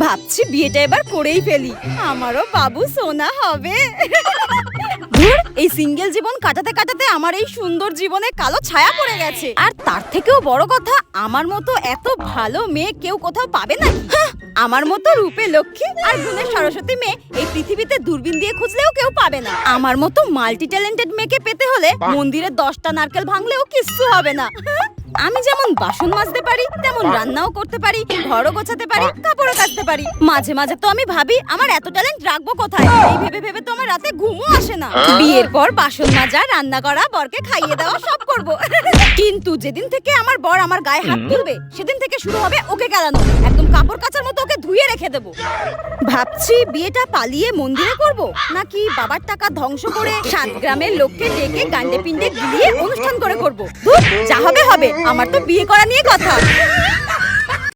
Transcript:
ভাবছি বিয়েটা এবার করেই ফেলি, আমারও বাবু সোনা হবে। ধুর, এই সিঙ্গেল জীবন কাটাতে কাটাতে আমার এই সুন্দর জীবনে কালো ছায়া পড়ে গেছে। আর তার থেকেও বড় কথা, আমার মতো এত ভালো মেয়ে কেউ কোথাও পাবে নাকি? আমার মতো রূপে লক্ষ্মী আর গুণে সরস্বতী মেয়ে এই পৃথিবীতে দূরবীন দিয়ে খুঁজলেও কেউ পাবে না। আমার মতো মাল্টি ট্যালেন্টেড মেয়েকে পেতে হলে মন্দিরে 10টা নারকেল ভাঙলেও কিচ্ছু হবে না। আমি যেমন বাসন মাজতে পারি, তেমন রান্নাও করতে পারি, ঘরও গোছাতে পারি, কাপড়ও কাচতে পারি। মাঝে মাঝে তো আমি ভাবি আমার এত ট্যালেন্ট রাখবো কোথায়। এই ভেবে ভেবে তো আমার রাতে ঘুমও আসে না। বিয়ের পর বাসন মাজা, রান্না করা, বরকে খাইয়ে দেওয়া সব করব। কিন্তু যেদিন থেকে আমার বর আমার গায়ে হাত তুলবে, সেদিন থেকে শুরু হবে ওকে কেলানো। একদম কাপড় কাচার মতো ওকে ধুয়ে রেখে দেবো। ভাবছি বিয়েটা পালিয়ে মন্দিরে করব, নাকি বাবার টাকা ধ্বংস করে 7 গ্রামের লোককে ডেকে গান্ডে পিন্ডে গিলিয়ে অনুষ্ঠান করে করব। যা হবে হবে, আমার তো বিয়ে করা নিয়ে কথা।